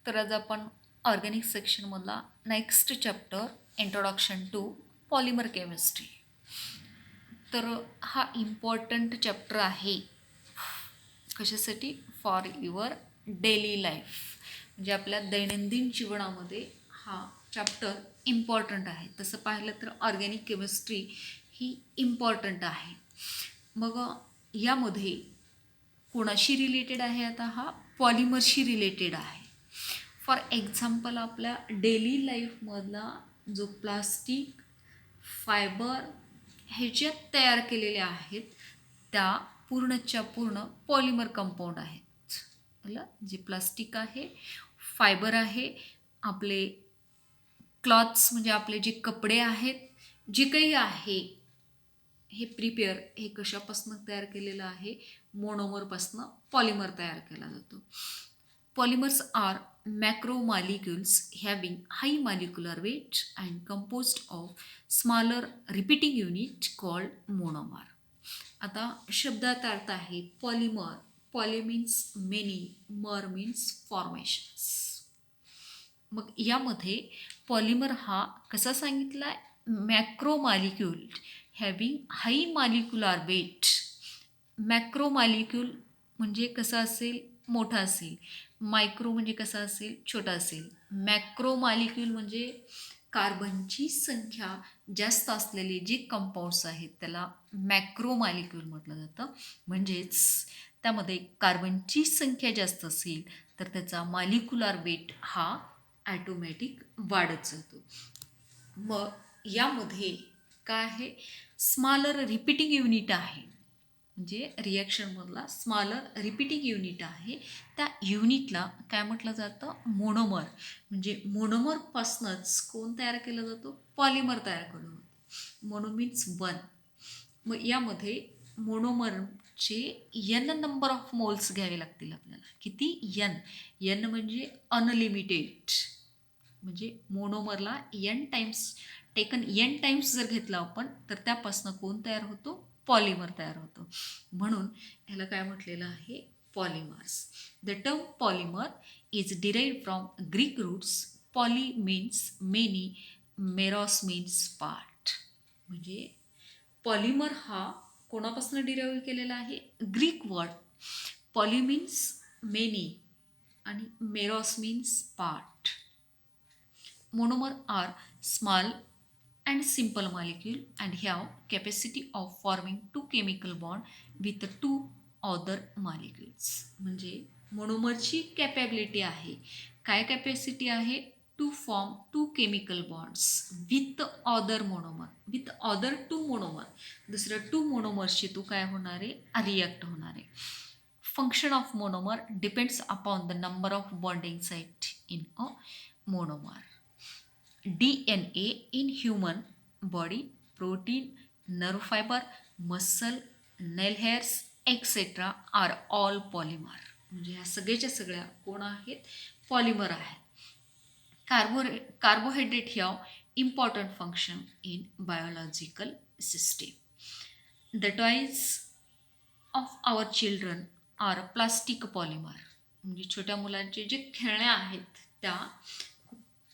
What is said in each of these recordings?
तर आज आपण ऑर्गॅनिक सेक्शनमधला next chapter introduction to polymer chemistry. तर हा इम्पॉर्टंट चॅप्टर आहे कशासाठी? For your daily life. म्हणजे आपल्या दैनंदिन जीवनामध्ये हा चॅप्टर इम्पॉर्टंट आहे. तसं पाहिलं तर ऑर्गॅनिक केमिस्ट्री ही इम्पॉर्टंट आहे. मग यामध्ये कोणाशी रिलेटेड आहे? आता हा पॉलिमरशी रिलेटेड आहे. फॉर एक्झाम्पल आपल्या डेली लाईफमधला जो प्लास्टिक फायबर ह्याच्यात तयार केलेल्या आहेत त्या पूर्णच्या पूर्ण पॉलिमर कंपाऊंड आहेत. जे प्लास्टिक आहे, फायबर आहे, आपले क्लॉथ्स म्हणजे आपले जे कपडे आहेत, जे काही आहे हे प्रिपेअर हे कशापासून तयार केलेलं आहे? मोनोमरपासून पॉलिमर तयार केला जातो. Polymers are macromolecules having high molecular weight and composed of smaller repeating unit called monomer. आता शब्दात अर्थ आहे पॉलिमर. पॉली मीन्स मेनी, मर मीन्स फॉर्मेशन्स. मग यामध्ये पॉलिमर हा कसा सांगितला आहे? मॅक्रोमॉलिक्यूल हॅविंग हाय मॉलिक्युलर वेट. मॅक्रोमॉलिक्यूल म्हणजे कसा असेल? मोठा असेल. मायक्रो म्हणजे कसा असेल? छोटा असेल. मॅक्रोमॉलिक्यूल म्हणजे कार्बनची संख्या जास्त असलेले जे कंपाऊंड्स आहेत त्याला मॅक्रोमॉलिक्यूल म्हटलं जातं. म्हणजेच त्यामध्ये कार्बनची संख्या जास्त असेल तर त्याचा मॉलिक्युलर वेट हा ॲटोमॅटिक वाढत जातो. मग यामध्ये काय आहे? स्मॉलर रिपीटिंग युनिट आहे. म्हणजे रिॲक्शनमधला स्मॉलर रिपीटिंग युनिट आहे. त्या युनिटला काय म्हटलं जातं? मोनोमर. म्हणजे मोनोमरपासूनच कोण तयार केलं जातो? पॉलिमर तयार केलं जातं. Mono means one. मग यामध्ये मोनोमरचे n नंबर ऑफ मोल्स घ्यावे लागतील आपल्याला. किती? n म्हणजे अनलिमिटेड. म्हणजे मोनोमरला n टाइम्स जर घेतला आपण तर त्यापासून कोण तयार होतो? पॉलिमर तयार होतो. म्हणून ह्याला काय म्हटलेलं आहे? Polymers. The term polymer is derived from Greek roots. Poly means many, meros means part. म्हणजे पॉलिमर हा कोणापासून डिराईव्ह केलेला आहे? Greek word. Poly means many आणि meros means part. Monomer are small and simple molecule and have capacity of forming two chemical bond with two other molecules. म्हणजे मोनोमरची capability आहे. काय capacity आहे? To form two chemical bonds with other monomer. With other two monomer. दुसरं two मोनोमर्सची तो काय होणार आहे? रिॲक्ट होणार आहे. Function of monomer depends upon the number of bonding site in a monomer. DNA in human body, protein, nerve fiber, muscle, nail hairs, etc. are all polymer. म्हणजे ह्या सगळ्याच्या सगळ्या कोण आहेत? पॉलिमर आहेत. Carbohydrate have important function in biological system. The toys of our children are plastic polymer. म्हणजे छोट्या मुलांचे जे खेळण्या आहेत त्या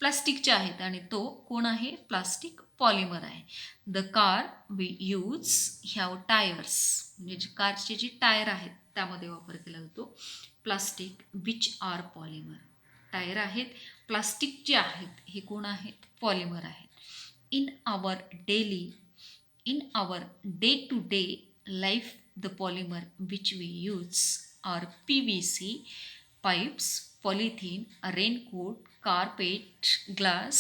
प्लास्टिकच्या आहेत आणि तो कोण आहे? प्लास्टिक पॉलिमर आहे. The car we use have tyres. म्हणजे जे कारचे जे टायर आहेत त्यामध्ये वापर केला जातो plastic which are polymer. Tyre आहेत, प्लास्टिक जे आहेत हे कोण आहेत? पॉलिमर आहेत. In our day to day life the polymer which we use are PVC pipes, polythene, raincoat, carpet, glass,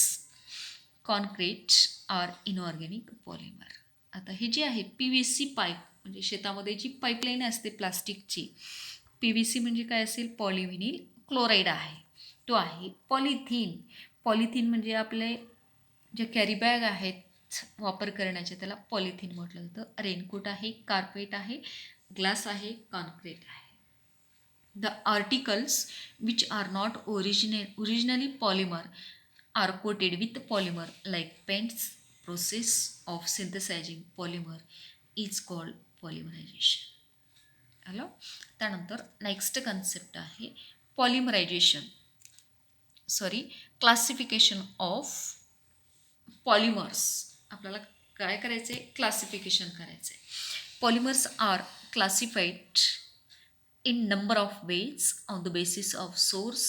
concrete are inorganic polymer. आता हे जे आहे PVC पाईप म्हणजे शेतामध्ये जी पाईपलाईन असते प्लास्टिकची. PVC म्हणजे काय असेल? पॉलिव्हिनिल क्लोराईड आहे, तो आहे. पॉलिथिन म्हणजे आपले जे कॅरीबॅग आहेत वापर करण्याचे त्याला पॉलिथिन म्हटलं जातं. रेनकोट आहे, कार्पेट आहे, ग्लास आहे, कॉन्क्रीट आहे. The articles which are not originally polymer are coated with polymer like paints. Process of synthesizing polymer is called polymerization. Hello. त्यानंतर नेक्स्ट कन्सेप्ट आहे पॉलिमरायझेशन. Classification of polymers. आपल्याला काय करायचं आहे? क्लासिफिकेशन करायचं आहे. Polymers are classified in number of ways on the basis of source,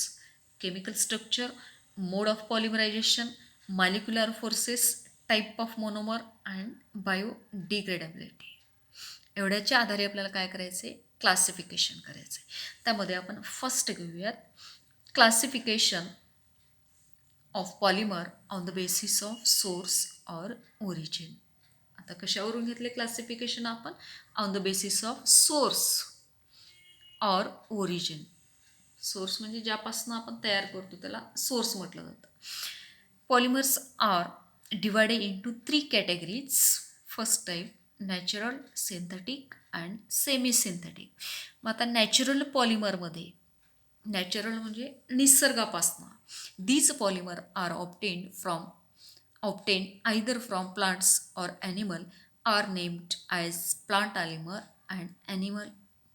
chemical structure, mode of polymerization, molecular forces, type of monomer and biodegradability. एवढ्याच्या आधारे आपल्याला काय करायचं आहे? क्लासिफिकेशन करायचं आहे. त्यामध्ये आपण फर्स्ट घेऊयात classification of polymer on the basis of source or origin. आता कशावरून घेतले क्लासिफिकेशन आपण? On the basis of source or origin. Source म्हणजे ज्यापासून आपण तयार करतो त्याला सोर्स म्हटलं जातं. Polymers are divided into 3 categories. First type natural, synthetic and semi synthetic. मग आता नॅचरल पॉलिमरमध्ये, नॅचरल म्हणजे निसर्गापासनं, these polymer are obtain either from plants or animal are named as plant polymer and animal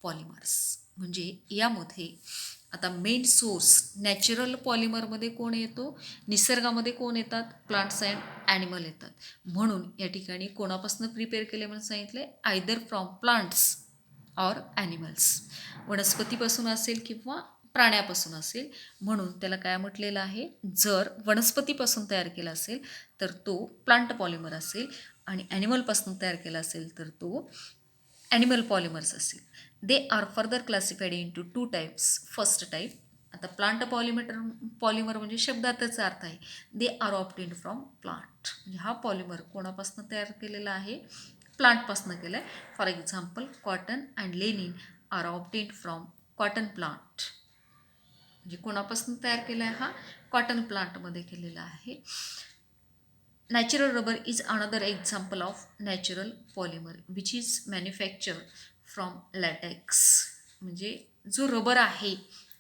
polymers. म्हणजे यामध्ये आता main source natural पॉलिमरमध्ये कोण येतो? निसर्गामध्ये कोण येतात? प्लांट्स अँड ॲनिमल येतात. म्हणून या ठिकाणी कोणापासून प्रिपेअर केले म्हणून सांगितले? Either from plants or animals. वनस्पतीपासून असेल किंवा प्राण्यापासून असेल. म्हणून त्याला काय म्हटलेलं आहे? जर वनस्पतीपासून तयार केला असेल तर तो प्लांट पॉलिमर असेल आणि ॲनिमलपासून तयार केला असेल तर तो ॲनिमल पॉलिमर्स असेल. They are further classified into 2 types. First type, आता प्लांट पॉलिमर म्हणजे शब्दातच अर्थ आहे, they are obtained from plant. म्हणजे हा पॉलिमर कोणापासून तयार केलेला आहे? प्लांटपासून केला आहे. For example cotton and linen are obtained from cotton plant. म्हणजे कोणापासून तयार केला आहे? हा कॉटन प्लांटमध्ये केलेला आहे. Natural rubber is another example of natural polymer which is manufactured from latex. म्हणजे जो रबर आहे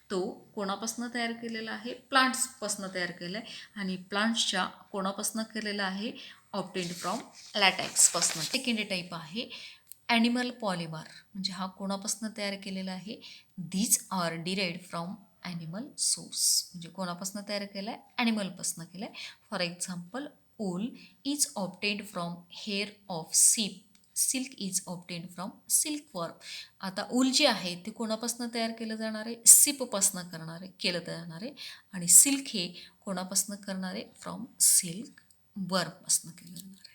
तो कोणापासून तयार केलेला आहे? प्लांट्सपासून तयार केला आहे आणि प्लांट्सच्या कोणापासून केलेला आहे? ऑब्टेन्ड फ्रॉम लॅटेक्सपासून. सेकंड टाईप आहे ॲनिमल पॉलिमर. म्हणजे हा कोणापासून तयार केलेला आहे? These are derived from animal source. म्हणजे कोणापासून तयार केला आहे? ॲनिमलपासून केला आहे. For example wool is obtained from hair of sheep. Silk is obtained from silkworm. आता ऊल जे आहे ते कोणापासून तयार केलं जाणार आहे? सीपपासून केलं जाणार आहे. आणि सिल्क हे कोणापासून करणार आहे? फ्रॉम सिल्क वर्मपासून केलं जाणार आहे.